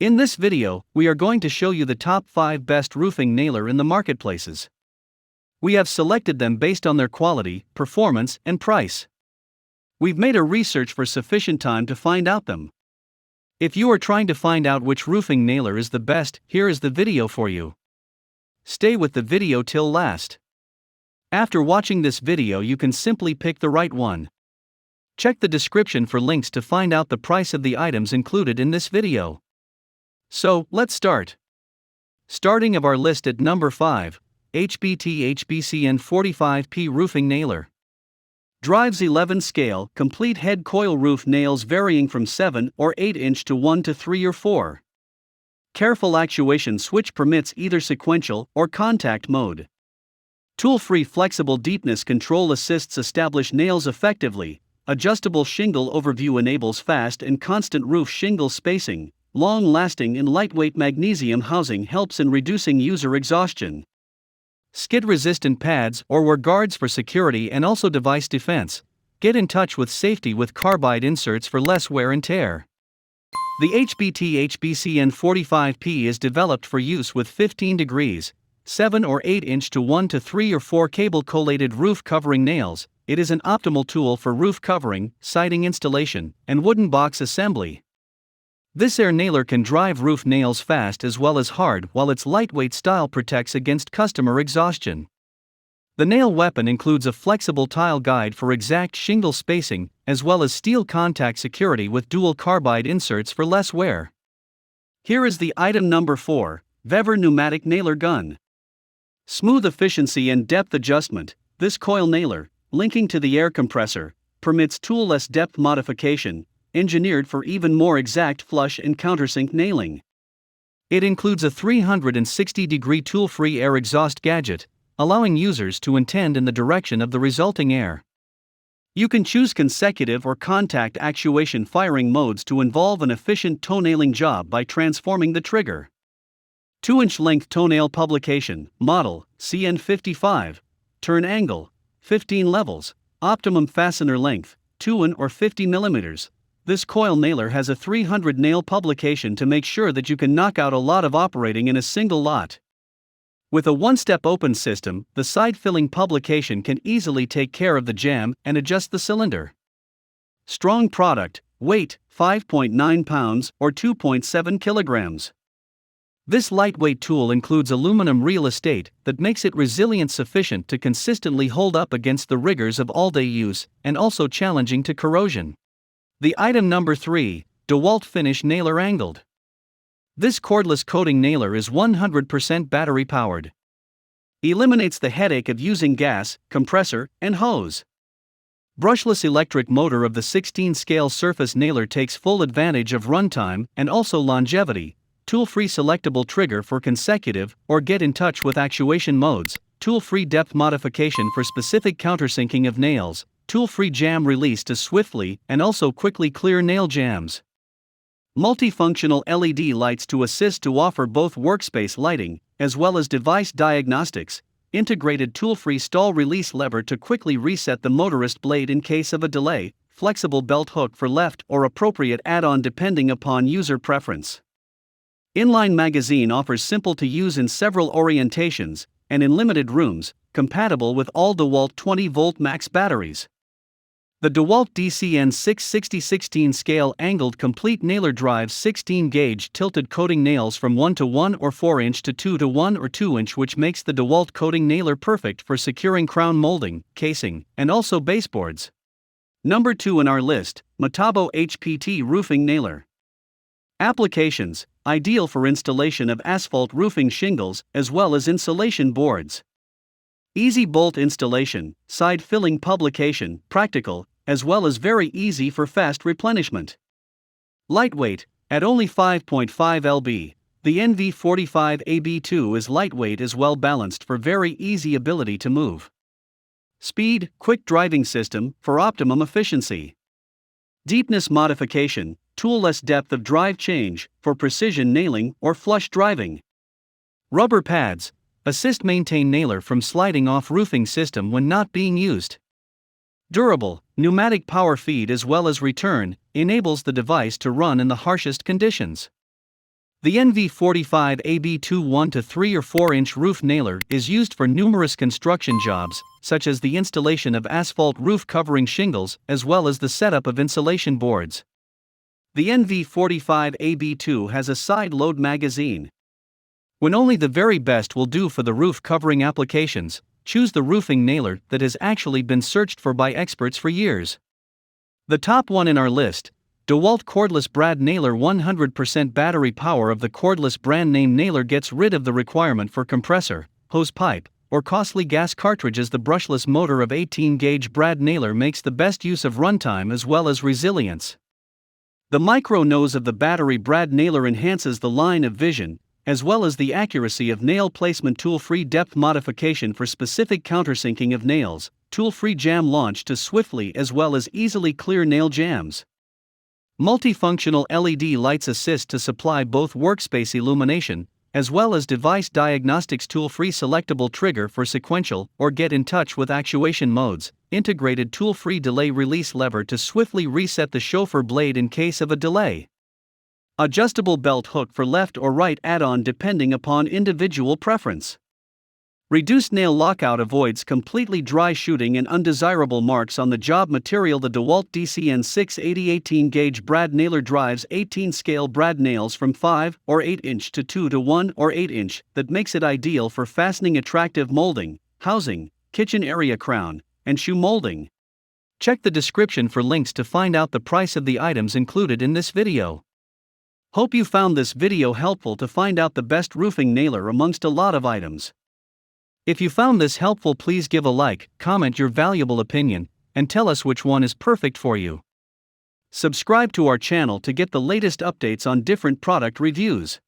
In this video, we are going to show you the top 5 best roofing nailer in the marketplaces. We have selected them based on their quality, performance, and price. We've made a research for sufficient time to find out them. If you are trying to find out which roofing nailer is the best, here is the video for you. Stay with the video till last. After watching this video, you can simply pick the right one. Check the description for links to find out the price of the items included in this video. So, let's start. Starting of our list at number 5, HBT HBCN 45P Roofing Nailer. Drives 11 scale, complete head coil roof nails varying from 7 or 8 inch to 1 to 3 or 4. Careful actuation switch permits either sequential or contact mode. Tool-free flexible deepness control assists establish nails effectively. Adjustable shingle overview enables fast and constant roof shingle spacing. Long-lasting and lightweight magnesium housing helps in reducing user exhaustion. Skid-resistant pads or were guards for security and also device defense. Get in touch with safety with carbide inserts for less wear and tear. The HBT HBCN 45P is developed for use with 15 degrees, 7 or 8 inch to 1 to 3 or 4 cable collated roof covering nails. It is an optimal tool for roof covering, siding installation, and wooden box assembly. This air nailer can drive roof nails fast as well as hard, while its lightweight style protects against customer exhaustion. The nail weapon includes a flexible tile guide for exact shingle spacing, as well as steel contact security with dual carbide inserts for less wear. Here is the item number 4, Vever Pneumatic Nailer Gun. Smooth efficiency and depth adjustment. This coil nailer, linking to the air compressor, permits tool-less depth modification, engineered for even more exact flush and countersink nailing. It includes a 360-degree tool-free air exhaust gadget, allowing users to intend in the direction of the resulting air. You can choose consecutive or contact actuation firing modes to involve an efficient toenailing job by transforming the trigger. 2-inch length toenail publication, model, CN55, turn angle, 15 levels, optimum fastener length, 2 or 50 millimeters. This coil nailer has a 300 nail publication to make sure that you can knock out a lot of operating in a single lot. With a one-step open system, the side-filling publication can easily take care of the jam and adjust the cylinder. Strong product, weight, 5.9 pounds or 2.7 kilograms. This lightweight tool includes aluminum real estate that makes it resilient sufficient to consistently hold up against the rigors of all-day use, and also challenging to corrosion. The item number 3, DEWALT Finish Nailer Angled. This cordless coating nailer is 100% battery powered. Eliminates the headache of using gas, compressor, and hose. Brushless electric motor of the 16-scale surface nailer takes full advantage of runtime and also longevity. Tool-free selectable trigger for consecutive or get in touch with actuation modes. Tool-free depth modification for specific countersinking of nails. Tool-free jam release to swiftly and also quickly clear nail jams. Multifunctional LED lights to assist to offer both workspace lighting, as well as device diagnostics. Integrated tool-free stall release lever to quickly reset the motorist blade in case of a delay. Flexible belt hook for left or appropriate add-on depending upon user preference. Inline magazine offers simple to use in several orientations, and in limited rooms, compatible with all DEWALT 20-volt max batteries. The DEWALT DCN 660 16-scale angled complete nailer drives 16-gauge tilted coating nails from 1 to 1 or 4 inch to 2 to 1 or 2 inch, which makes the DEWALT coating nailer perfect for securing crown molding, casing, and also baseboards. Number 2 in our list, Metabo HPT Roofing Nailer. Applications, ideal for installation of asphalt roofing shingles as well as insulation boards. Easy bolt installation, side filling publication, practical, as well as very easy for fast replenishment. Lightweight, at only 5.5 lb, the NV45AB2 is lightweight as well balanced for very easy ability to move. Speed, quick driving system for optimum efficiency. Deepness modification, tool-less depth of drive change for precision nailing or flush driving. Rubber pads, assist maintain nailer from sliding off roofing system when not being used. Durable, pneumatic power feed as well as return, enables the device to run in the harshest conditions. The NV45 AB2 1 to 3 or 4 inch roof nailer is used for numerous construction jobs, such as the installation of asphalt roof covering shingles as well as the setup of insulation boards. The NV45 AB2 has a side load magazine. When only the very best will do for the roof covering applications, choose the roofing nailer that has actually been searched for by experts for years. The top one in our list, DEWALT Cordless Brad Nailer. 100% battery power of the Cordless brand name nailer gets rid of the requirement for compressor, hose pipe, or costly gas cartridges. The brushless motor of 18-gauge Brad nailer makes the best use of runtime as well as resilience. The micro nose of the battery Brad nailer enhances the line of vision, as well as the accuracy of nail placement. Tool-free depth modification for specific countersinking of nails, tool-free jam launch to swiftly as well as easily clear nail jams. Multifunctional LED lights assist to supply both workspace illumination, as well as device diagnostics. Tool-free selectable trigger for sequential or get in touch with actuation modes, integrated tool-free delay release lever to swiftly reset the chauffeur blade in case of a delay. Adjustable belt hook for left or right add-on depending upon individual preference. Reduced nail lockout avoids completely dry shooting and undesirable marks on the job material. The DEWALT DCN 680 18-gauge Brad nailer drives 18-scale Brad nails from 5 or 8 inch to 2 to 1 or 8 inch that makes it ideal for fastening attractive molding, housing, kitchen area crown, and shoe molding. Check the description for links to find out the price of the items included in this video. Hope you found this video helpful to find out the best roofing nailer amongst a lot of items. If you found this helpful, please give a like, comment your valuable opinion, and tell us which one is perfect for you. Subscribe to our channel to get the latest updates on different product reviews.